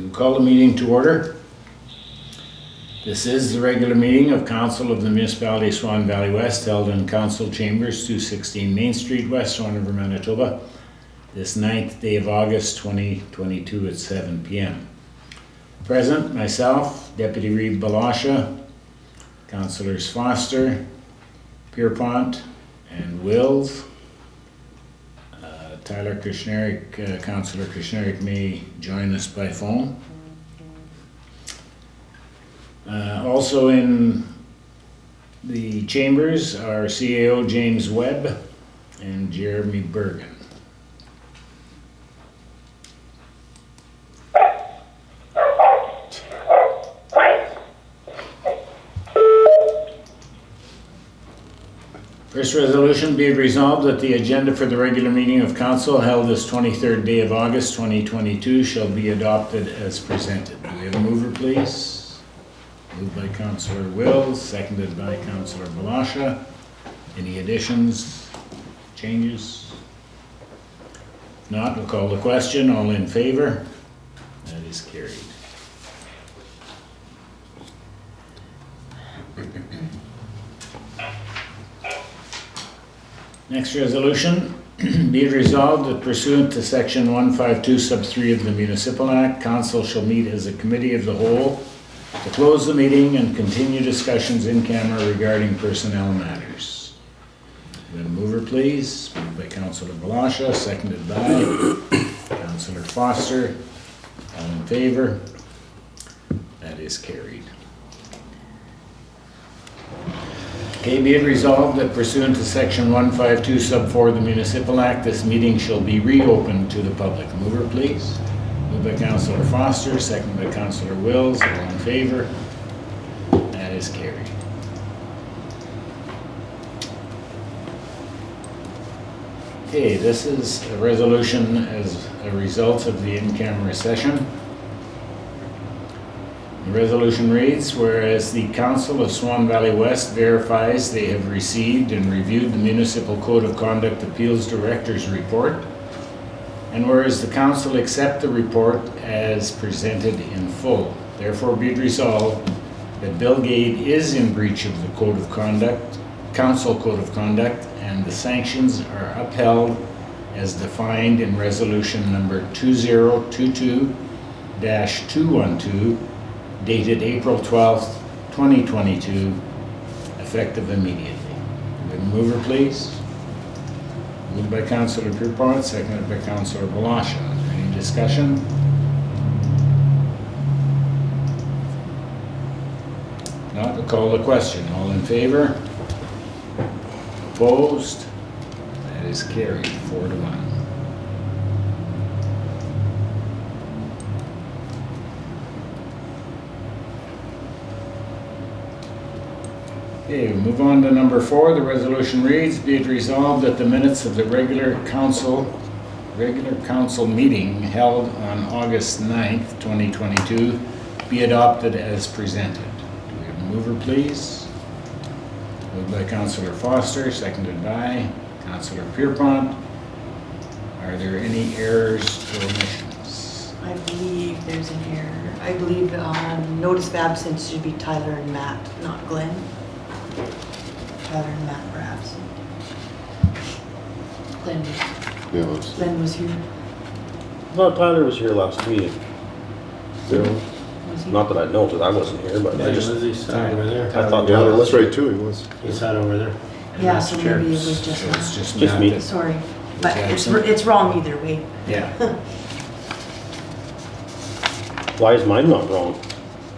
To call the meeting to order. This is the regular meeting of Council of the Municipality of Swan Valley West, held in Council Chambers, 216 Main Street West, Swan River, Manitoba, this 9th day of August 2022 at 7 p.m. Present, myself, Deputy Reeve Blosha, Councillors Foster, Pierrepont, and Wills. Tyler Kushniryk, Councillor Kushniryk may join us by phone. Also in the chambers are CAO James Webb and Jeremy Bergen. First resolution, be it resolved that the agenda for the regular meeting of council held this 23rd day of August 2022 shall be adopted as presented. Do we have a mover, please? Moved by Councillor Wills, seconded by Councillor Blosha. Any additions, changes? If not, we'll call the question. All in favor? That is carried. Next resolution, be it resolved that pursuant to section 152 sub 3 of the Municipal Act, council shall meet as a committee of the whole to close the meeting and continue discussions in camera regarding personnel matters. Then a mover, please. Moved by Councillor Blosha, seconded by Councillor Foster. All in favor? That is carried. Okay, be it resolved that pursuant to section 152 sub 4 of the Municipal Act, this meeting shall be reopened to the public. Mover, please. Moved by Councillor Foster, seconded by Councillor Wills. All in favor? That is carried. Okay, this is a resolution as a result of the in-camera session. The resolution reads, whereas the Council of Swan Valley West verifies they have received and reviewed the Municipal Code of Conduct Appeals Director's report, and whereas the Council accept the report as presented in full, therefore be it resolved that Bill Gade is in breach of the Code of Conduct, Council Code of Conduct, and the sanctions are upheld as defined in resolution number 2022-212, dated April 12th, 2022, effective immediately. Would mover, please? Moved by Councillor Pierrepont, seconded by Councillor Blosha. Is there any discussion? Not, we'll call the question. All in favor? Opposed? That is carried 4-1. Okay, we'll move on to number 4. The resolution reads, be it resolved that the minutes of the regular council meeting held on August 9th, 2022 be adopted as presented. Do we have a mover, please? Moved by Councillor Foster, seconded by Councillor Pierrepont. Are there any errors or omissions? I believe there's an error. I believe notice of absence should be Tyler and Matt, not Glen. Tyler and Matt were absent. Glen was here. No, Tyler was here last meeting. Was he? Not that I noted, I wasn't here, but I just, he sat over there. I thought Yeah, Tyler that's right too, he was. He sat over there. Yeah, so maybe it was just So it's Matt. just me. Matt. Sorry, but absent. it's wrong either way. Yeah. why is mine not wrong?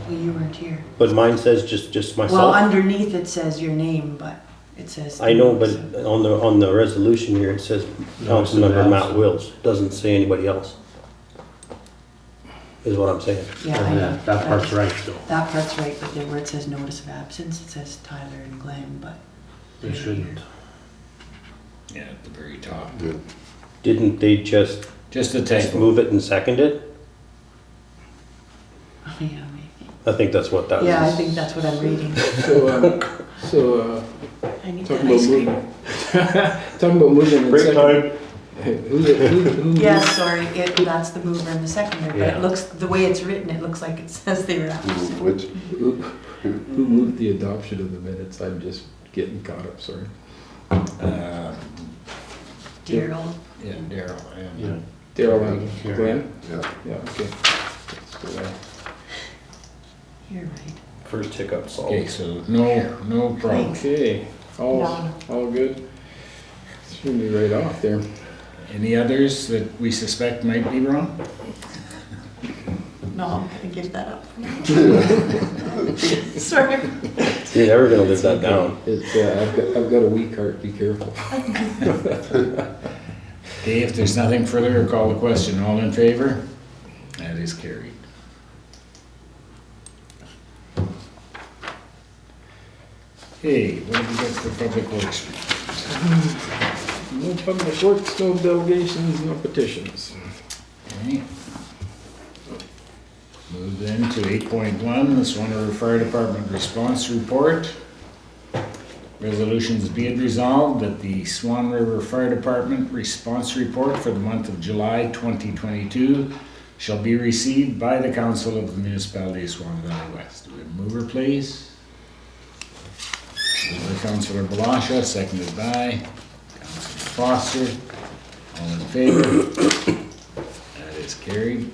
Well, you weren't here. But mine says just Well, myself. underneath it says your name, but it says. I know, but on the resolution here, it says Councilmember Matt Wills. It doesn't say anybody else. Is what I'm saying. Yeah, I know. That part's right though. That part's right, but then where it says notice of absence, it says Tyler and Glen, but. They shouldn't. Yeah, at the very top. Yeah. Didn't they just Just a typo. move it and second it? Oh, yeah, maybe. I think that's what that was. Yeah, I think that's what I'm reading. So, I need talking that about ice cream. moving, talking about moving and Break second, time. Who- Yes, sorry, that's the mover and the seconder, but Yeah. it looks, the way it's written, it looks like it says they were after. Which, Who moved the adoption of the minutes? I'm just getting caught up, sorry. Darryl. Yeah, Darryl. Yeah. Darryl and Carrie. Glen? yeah, Yeah, okay. So, You're right. First hiccup Okay, solved. so no problem. Okay, all No. good? Threw me right off there. Any others that we suspect might be wrong? No, I'm gonna give that up for now. Sorry. You're never gonna live that down. It's, I've got a weak heart, be careful. Okay, if there's nothing further, I'll call the question. All in favor? That is carried. Okay, what have we got for public works? No public works, no delegations, no petitions. Okay. Move then to 8.1, the Swan River Fire Department Response Report. Resolutions be it resolved that the Swan River Fire Department Response Report for the month of July 2022 shall be received by the Council of the Municipality of Swan Valley West. Do we have a mover, please? Moved by Councillor Blosha, seconded by Councillor Foster. All in favor? That is carried.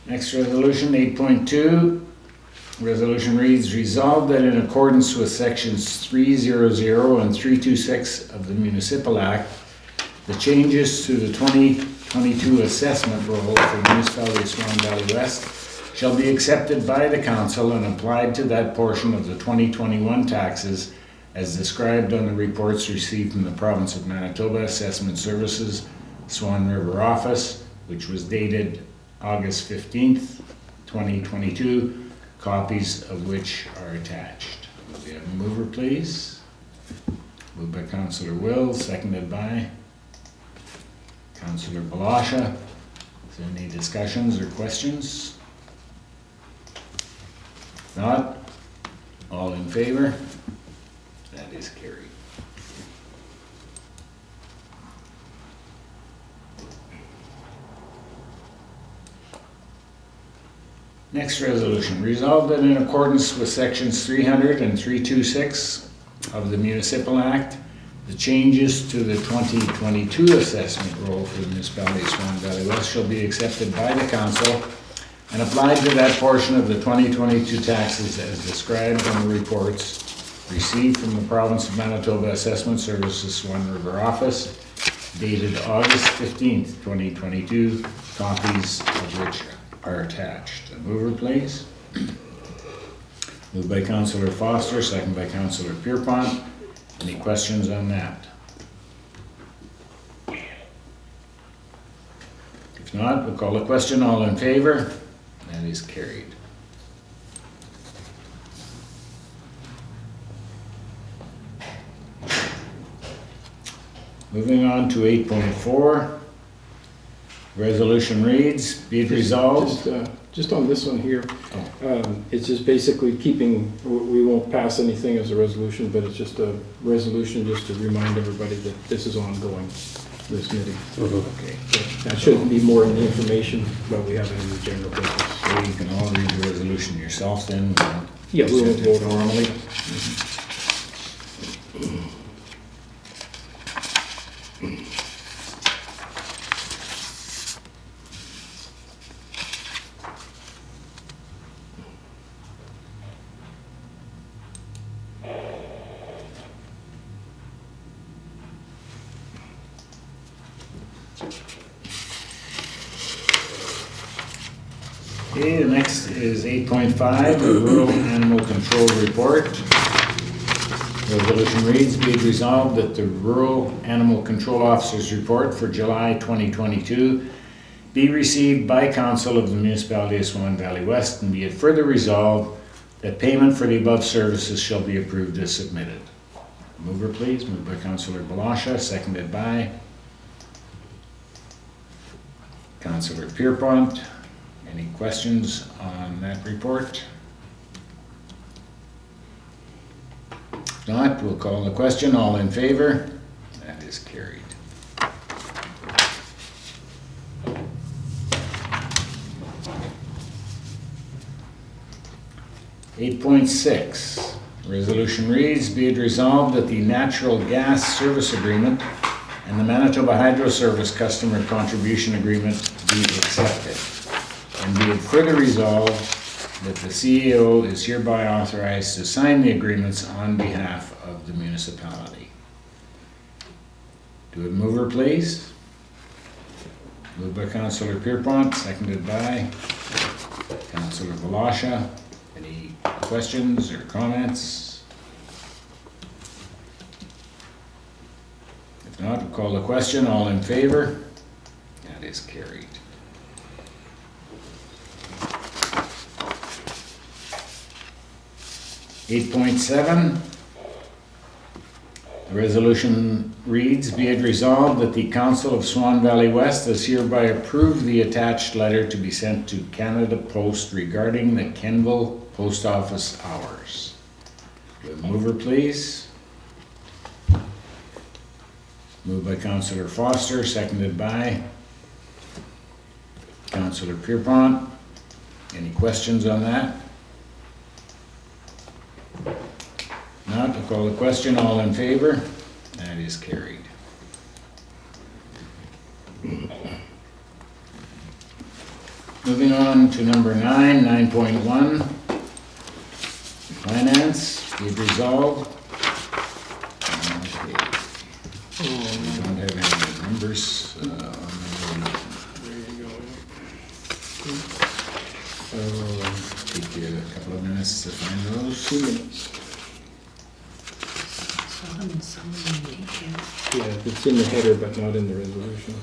Next resolution, 8.2. Resolution reads, resolved that in accordance with sections 300 and 326 of the Municipal Act, the changes to the 2022 assessment roll for the Municipality of Swan Valley West shall be accepted by the council and applied to that portion of the 2021 taxes as described on the reports received from the Province of Manitoba Assessment Services, Swan River Office, which was dated August 15th, 2022, copies of which are attached. Will we have a mover, please? Moved by Councillor Will, seconded by Councillor Blosha. Is there any discussions or questions? If not, all in favor? That is carried. Next resolution, resolved that in accordance with sections 300 and 326 of the Municipal Act, the changes to the 2022 assessment roll for the Municipality of Swan Valley West shall be accepted by the council and applied to that portion of the 2022 taxes as described in the reports received from the Province of Manitoba Assessment Services Swan River Office dated August 15th, 2022, copies of which are attached. A mover, please. Moved by Councillor Foster, second by Councillor Pierrepont. Any questions on that? If not, we'll call the question. All in favor? That is carried. Moving on to 8.4. Resolution reads, be it resolved. Just on this one here, it's just basically keeping, we won't pass anything as a resolution, but it's just a resolution just to remind everybody that this is ongoing, this meeting. Okay, That shouldn't be more in the information, but we have it in the general business. so you can all read the resolution yourself then. Yeah, we will vote normally. Okay, the next is 8.5, the Rural Animal Control Report. Resolution reads, be it resolved that the Rural Animal Control Officer's Report for July 2022 be received by Council of the Municipality of Swan Valley West, and be it further resolved that payment for the above services shall be approved as submitted. Mover, please. Moved by Councillor Blosha, seconded by Councillor Pierrepont. Any questions on that report? not, we'll call the question. All in favor? That is carried. 8.6, resolution reads, be it resolved that the natural gas service agreement and the Manitoba Hydro Service customer contribution agreement be accepted. And be it further resolved that the CEO is hereby authorized to sign the agreements on behalf of the municipality. Do a mover, please. Moved by Councillor Pierrepont, seconded by Councillor Blosha. Any questions or comments? If not, we'll call the question. All in favor? That is carried. Eight point seven. The resolution reads, be it resolved that the Council of Swan Valley West has hereby approved the attached letter to be sent to Canada Post regarding the Kenville Post Office hours. Do a mover, please. Moved by Councillor Foster, seconded by Councillor Pierrepont. Any questions on that? Not, to call the question. All in favor? That is carried. Moving on to number 9, 9.1. Finance, be it resolved. We don't have any numbers on the There you go. take you a couple of minutes to find those. 2 minutes. Saw them in some of the meeting. Yeah, it's in the header, but not in the resolution.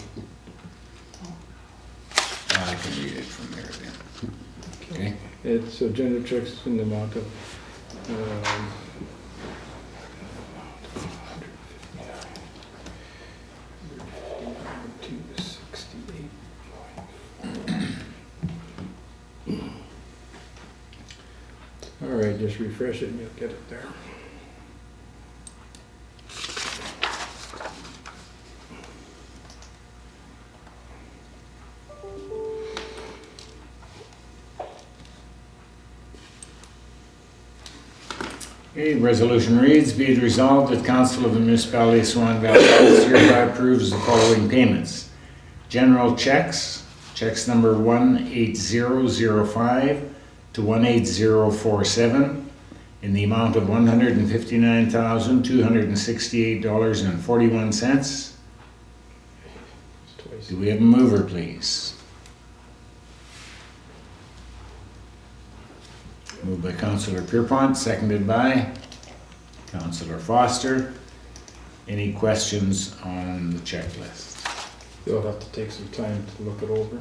I can read it from there then. Okay. It's general checks in the amount of, all right, just refresh it and you'll get it there. Okay, resolution reads, be it resolved that Council of the Municipality of Swan Valley hereby approves the following payments. General checks, checks number 18005 to 18047 in the amount of $159,268.41. Twice. Do we have a mover, please? Moved by Councillor Pierrepont, seconded by Councillor Foster. Any questions on the checklist? You'll have to take some time to look it over.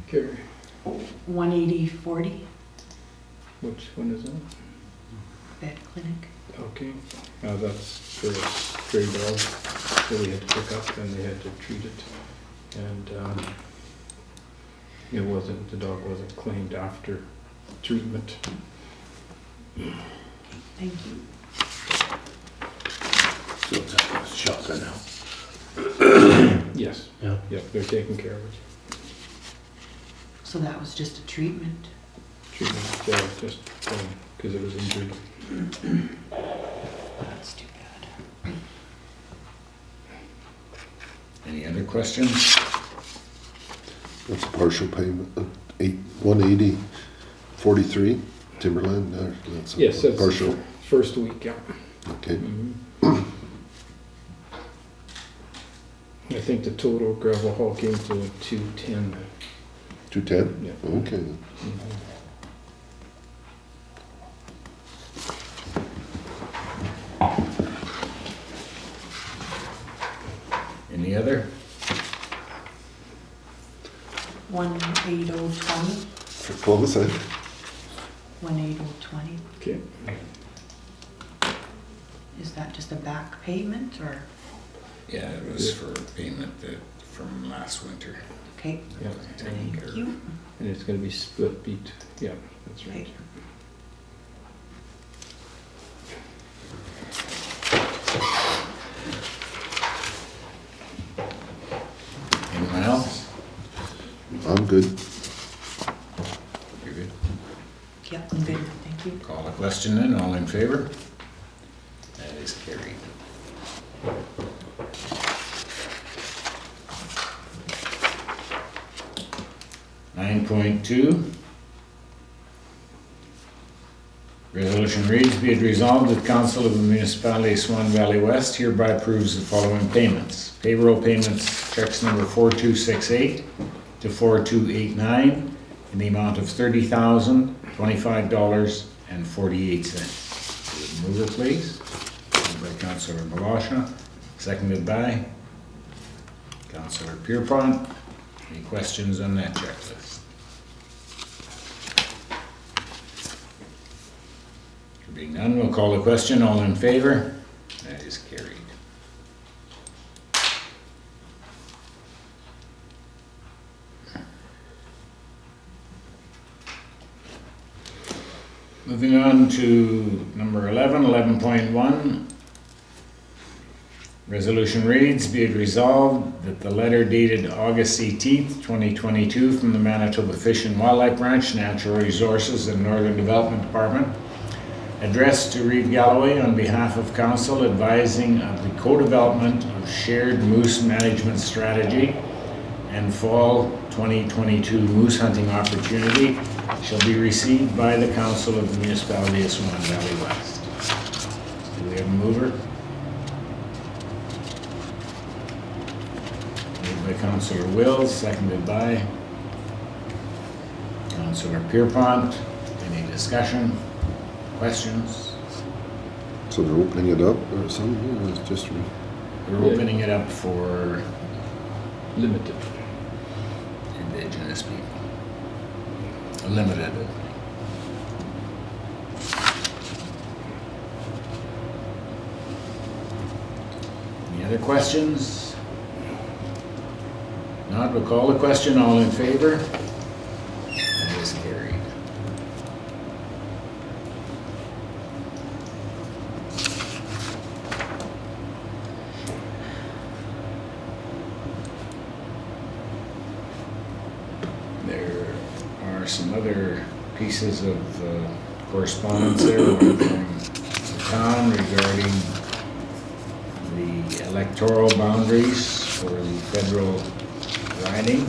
Carrie, 18040, which one is that? vet clinic. Okay, that's for a stray dog that we had to pick up and they had to treat it. And the dog wasn't claimed after treatment. Thank you. So it's a shotgun now. Yes. Yeah. Yep, they're taking care of it. So that was just a treatment. Treatment, just because it was injured. That's too bad. Any other questions? That's a partial payment, 180.43 Timberland, that's Yes, a that's partial, first week, yeah. okay. I think the total gravel haul came to 210. 210? Yeah. Okay. Any other? 18020, What was that? 18020. Okay. Is that just a back payment or? Yeah, it was for payment from last winter. Okay, Yeah. Taken care thank of. you. And it's going to be split beat. Yeah, that's right. Okay. I'm good. You're good. Yeah, I'm good, thank you. Call the question then, all in favor? That is carried. Nine point two. Resolution reads, be it resolved that Council of the Municipality of Swan Valley West hereby approves the following payments. Payroll payments, checks number 4268 to 4289 in the amount of $30,025.48. Mover, please. Moved by Councillor Blosha, seconded by Councillor Pierrepont. Any questions on that checklist? There being none, we'll call the question. All in favor? That is carried. Moving on to number 11, 11.1. Resolution reads, be it resolved that the letter dated August 18th, 2022 from the Manitoba Fish and Wildlife Branch, Natural Resources and Northern Development Department, addressed to Reeve, Galloway on behalf of Council advising of the co-development of shared moose management strategy and fall 2022 moose hunting opportunity shall be received by the Council of the Municipality of Swan Valley West. Do we have a mover? Moved by Councillor Wills, seconded by Councillor Pierrepont. Any discussion, questions? So they're opening it up or something, or it's just, We're opening it up for Limited. Indigenous people. A limited opening. Any other questions? Not, we'll call the question. All in favor? That is carried. There are some other pieces of correspondence there, one from the town regarding the electoral boundaries for the federal riding.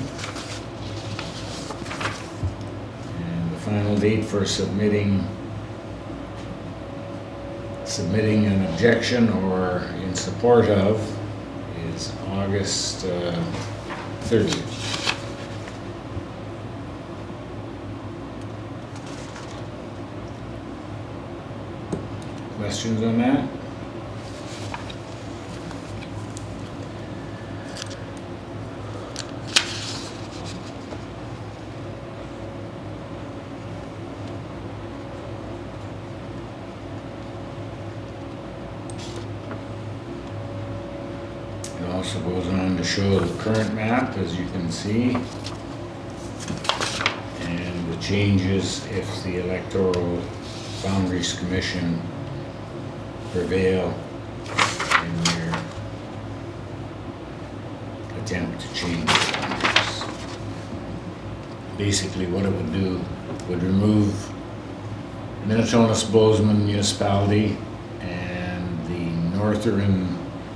And the final date for submitting an objection or in support of is August 30th. Questions on that? It also goes on to show the current map, as you can see, and the changes if the Electoral Boundaries Commission prevail in their attempt to change the boundaries. Basically, what it would do would remove Minnetonka-Bozeman Municipality and the northern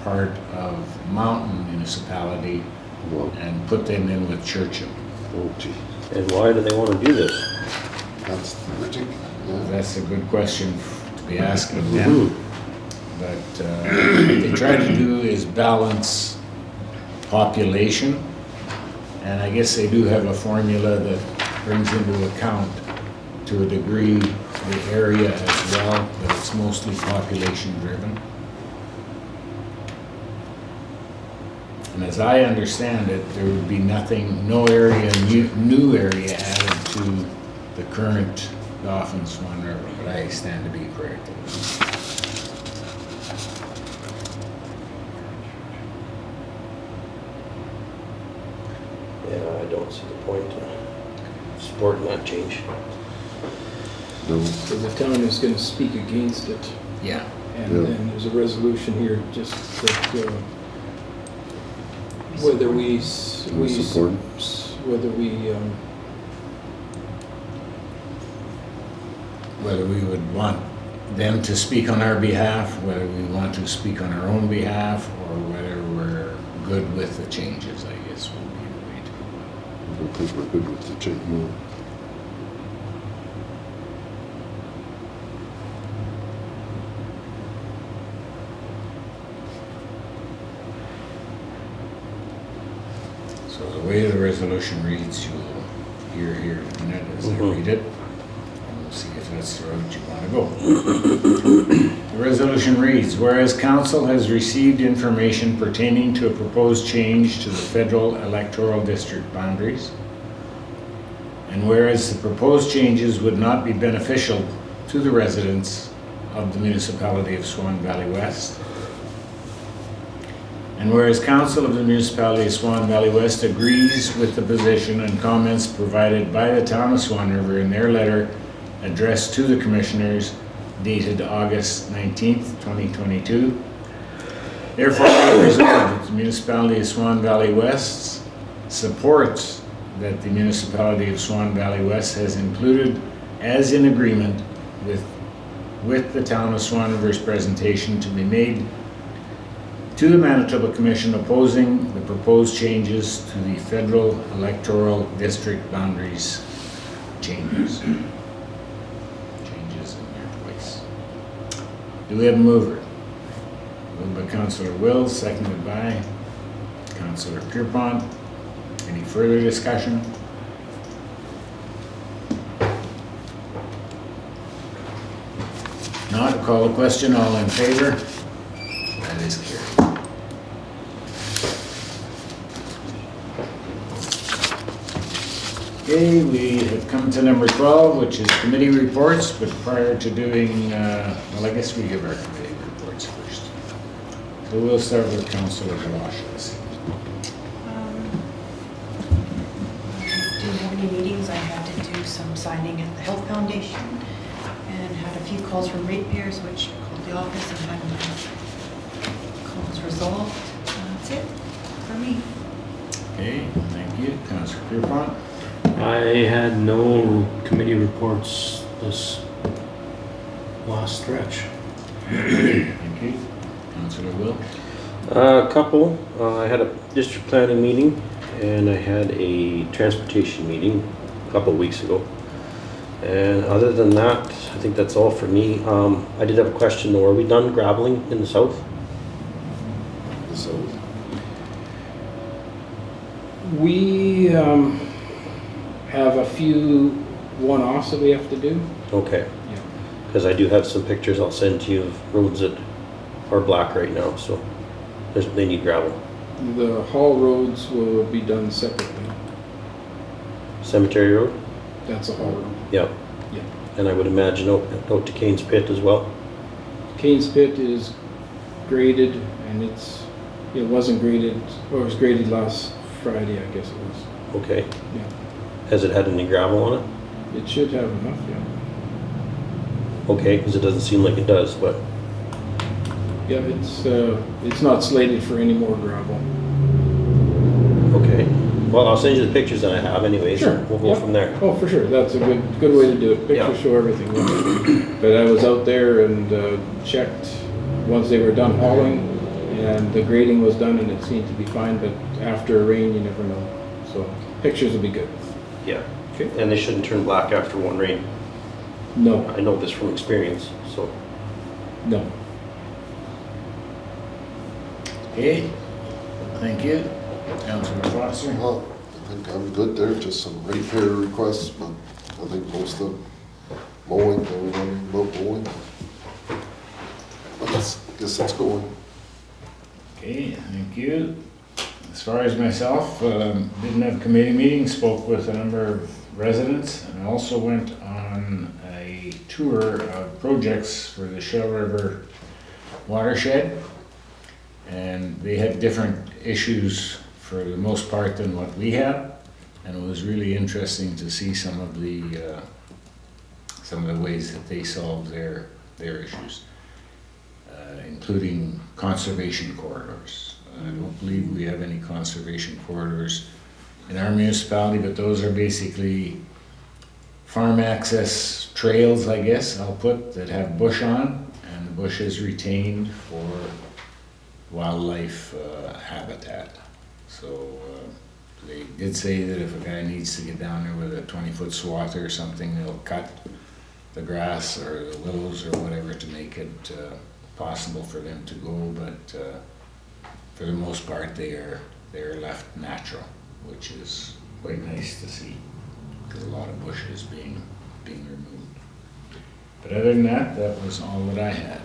part of Mountain Municipality well, and put them in with Churchill. oh gee, And why do they want to do this? that's ridiculous. Yeah. That's a good question to be asking them. But what they try to do is balance population, and I guess they do have a formula that brings into account, to a degree, the area as well, but it's mostly population driven. And as I understand it, there would be no new area added to the current Dauphin Swan River, but I stand to be corrected. Yeah, I don't see the point in supporting that change. No, So the town is going to speak against it, Yeah. and Yeah. then there's a resolution here just that whether we support. whether we would want them to speak on our behalf, whether we want to speak on our own behalf, or whether we're good with the changes, I guess would be the way to go. I don't think we're good with the change, no. So the way the resolution reads, you'll hear here in a minute as I read it. And we'll see if that's the route you want to go. The resolution reads, whereas council has received information pertaining to a proposed change to the federal electoral district boundaries, and whereas the proposed changes would not be beneficial to the residents of the Municipality of Swan Valley West, and whereas Council of the Municipality of Swan Valley West agrees with the position and comments provided by the town of Swan River in their letter addressed to the commissioners dated August 19th, 2022. Therefore, be resolved that the Municipality of Swan Valley West supports that the Municipality of Swan Valley West has included as in agreement with the town of Swan River's presentation to be made to the Manitoba Commission opposing the proposed changes to the federal electoral district boundaries changes. Changes in their place. Do we have a mover? Moved by Councillor Wills, seconded by Councillor Pierrepont. Any further discussion? Not, call the question, all in favor? That is carried. Okay, we have come to number 12, which is committee reports, but prior to doing, well, I guess we give our committee reports first. So we'll start with Councillor Blosha. Didn't have any meetings. I had to do some signing at the Health Foundation and had a few calls from ratepayers, which called the office and had my calls resolved. That's it for me. Okay, thank you. Councillor Pierrepont. I had no committee reports this last stretch. Thank you. Councillor Will. A couple. I had a district planning meeting and I had a transportation meeting a couple of weeks ago. And other than that, I think that's all for me. I did have a question though. Are we done graveling in the south? So, We have a few one-offs that we have to do. Okay. Yeah. Because I do have some pictures I'll send to you of roads that are black right now, so they need gravel. The haul roads will be done separately. Cemetery Road? That's a haul road. Yeah. Yeah. And I would imagine out to Kane's Pit as well? Kane's Pit is graded and it wasn't graded, or it was graded last Friday, I guess it was. Okay. Yeah. Has it had any gravel on it? It should have enough, yeah. Okay, because it doesn't seem like it does, but Yeah, it's not slated for any more gravel. okay. Well, I'll send you the pictures that I have anyways. Sure, We'll go yeah. from there. Oh, for sure, that's a good way to do it. Yeah. Pictures show everything. But I was out there and checked once they were done hauling, and the grading was done and it seemed to be fine, but after a rain, you never know. So pictures will be good. Yeah. Okay. And they shouldn't turn black after one rain. No, I know this from experience, so. no. Okay, thank you. Councillor Foster. well, I think I'm good there, just some repair requests, but I think most of mowing, everyone about mowing. But guess that's going. Okay, thank you. As far as myself, didn't have committee meetings, spoke with a number of residents, and also went on a tour of projects for the Shell River watershed. And they had different issues for the most part than what we have, and it was really interesting to see some of the ways that they solved their issues, including conservation corridors. I don't believe we have any conservation corridors in our municipality, but those are basically farm access trails, I guess, I'll put, that have bush on, and the bush is retained for wildlife habitat. So they did say that if a guy needs to get down there with a 20-foot swather or something, they'll cut the grass or the willows or whatever to make it possible for them to go, but for the most part they're left natural, which is quite nice to see, because a lot of bush is being removed. But other than that, that was all that I had.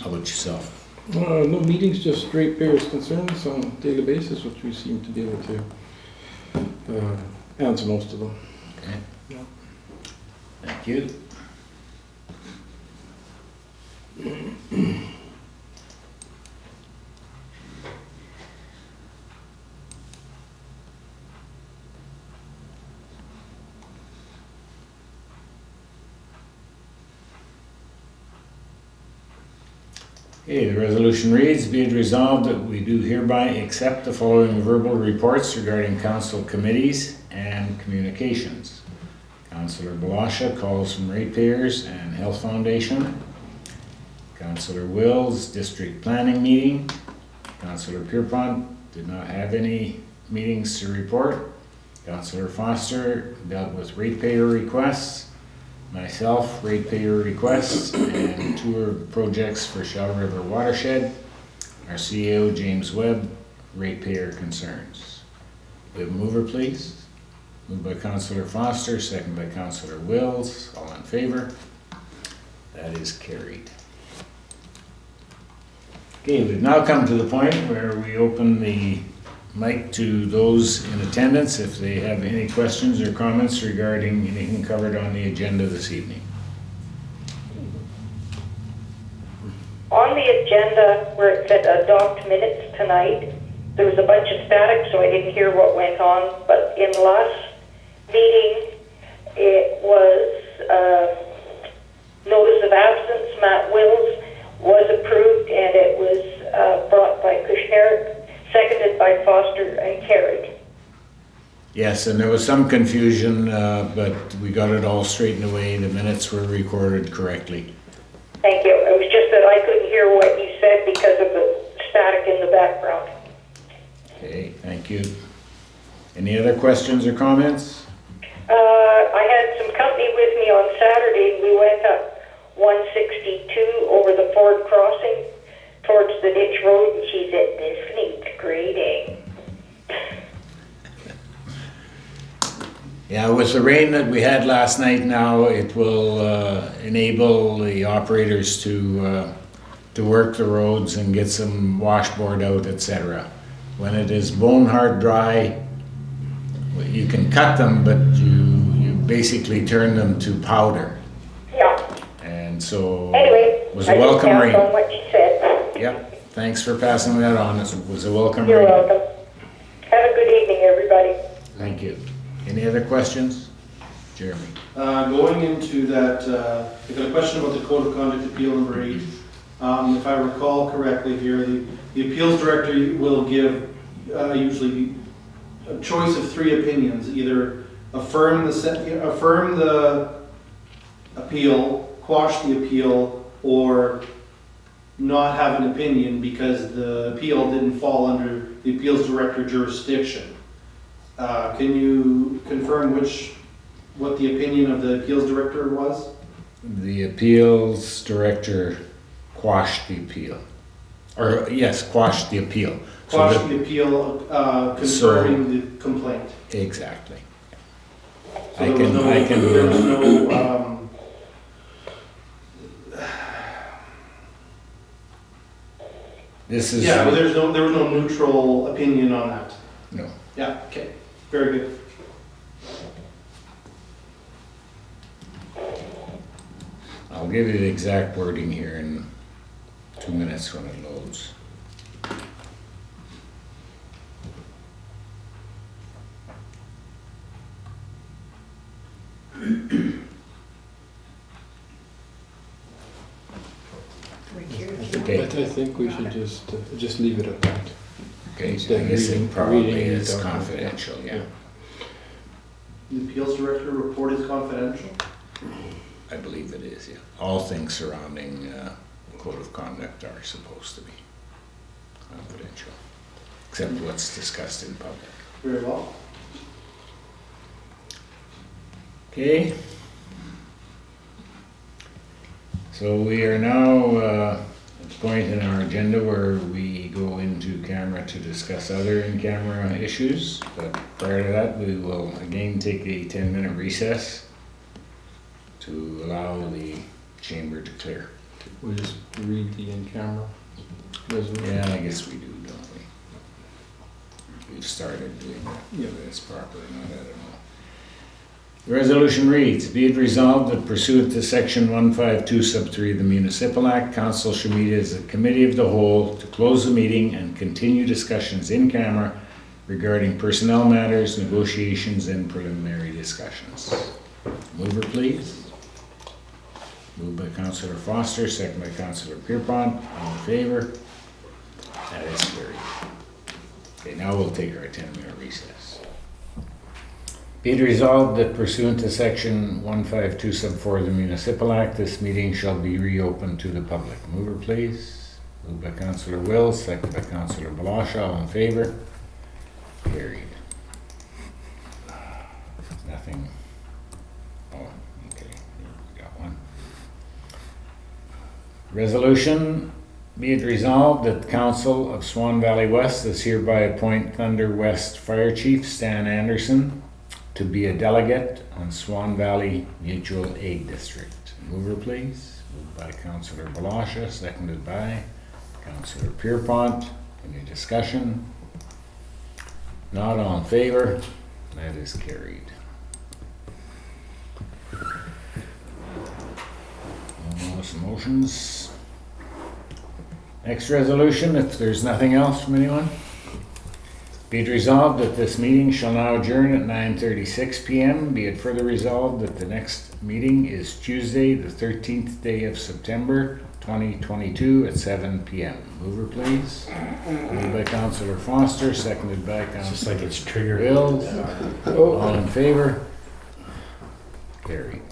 How about yourself? No meetings, just ratepayers' concerns on a daily basis, which we seem to be able to answer most of them. Okay. Yeah. Thank you. Okay, the resolution reads, be it resolved that we do hereby accept the following verbal reports regarding council committees and communications. Councillor Blosha calls from ratepayers and Health Foundation. Councillor Wills, district planning meeting. Councillor Pierrepont did not have any meetings to report. Councillor Foster dealt with ratepayer requests. Myself, ratepayer requests and tour projects for Shell River Watershed. Our CEO, James Webb, ratepayer concerns. We have a mover, please. Moved by Councillor Foster, second by Councillor Wills. All in favor? That is carried. Okay, we've now come to the point where we open the mic to those in attendance if they have any questions or comments regarding anything covered on the agenda this evening. On the agenda where it said adopt minutes tonight, there was a bunch of static, so I didn't hear what went on, but in the last meeting, it was notice of absence. Matt Wills was approved, and it was brought by Kushniryk, seconded by Foster and Carrie. Yes, and there was some confusion, but we got it all straightened away. The minutes were recorded correctly. Thank you. It was just that I couldn't hear what you said because of the static in the background. Okay, thank you. Any other questions or comments? I had some company with me on Saturday. We went up 162 over the Ford crossing towards the ditch road, and she said, this needs grading. Yeah, with the rain that we had last night now, it will enable the operators to work the roads and get some washboard out, etc. When it is bone hard dry, you can cut them, but you basically turn them to powder. Yeah. And so Anyway, it was a welcome I rain. just on what you said. Yep, thanks for passing that on. It was a welcome You're rain. welcome. Have a good evening, everybody. Thank you. Any other questions? Jeremy. Going into that, I got a question about the Code of Conduct Appeal number 8. If I recall correctly here, the appeals director will give usually a choice of 3 opinions, either affirm the appeal, quash the appeal, or not have an opinion because the appeal didn't fall under the appeals director jurisdiction. Can you confirm what the opinion of the appeals director was? The appeals director quashed the appeal. Or, yes, quashed the appeal. So Quash that- the appeal, confirming the complaint. Exactly. So there was no, This is. yeah, but there was no neutral opinion on that. No. Yeah, okay, very good. I'll give you the exact wording here in 2 minutes when it loads. Right here. Okay. But I think we should just leave it at that. Okay, I Instead of guess reading- it probably reading is document, confidential, yeah. The appeals director report is confidential? I believe it is, yeah. All things surrounding code of conduct are supposed to be confidential, except what's discussed in public. Very well. Okay. So we are now at the point in our agenda where we go into camera to discuss other in-camera issues. But prior to that, we will again take a 10-minute recess to allow the chamber to clear. We just read the in-camera resolution. Yeah, I guess we do, don't we? We've started doing that, Yeah. whether it's proper or not, I don't know. The resolution reads, be it resolved that pursuant to section 152 sub 3 of the Municipal Act, council shall meet as a committee of the whole to close the meeting and continue discussions in camera regarding personnel matters, negotiations, and preliminary discussions. Mover, please. Moved by Councillor Foster, second by Councillor Pierrepont. All in favor? That is carried. Okay, now we'll take our 10-minute recess. Be it resolved that pursuant to section 152 sub 4 of the Municipal Act, this meeting shall be reopened to the public. Mover, please. Moved by Councillor Wills, second by Councillor Blosha. All in favor? Carried. Nothing. Oh, okay. We got one. Resolution, be it resolved that the Council of Swan Valley West does hereby appoint Thunder West Fire Chief Stan Anderson to be a delegate on Swan Valley Mutual Aid District. Mover, please. Moved by Councillor Blosha, seconded by Councillor Pierrepont. Any discussion? Not all in favor? That is carried. No more motions. Next resolution, if there's nothing else from anyone. Be it resolved that this meeting shall now adjourn at 9:36 p.m. Be it further resolved that the next meeting is Tuesday, the 13th day of September, 2022 at 7 p.m. Mover, please. Moved by Councillor Foster, seconded by It's just Councillor like it's triggered. Bill. All in favor? Carried.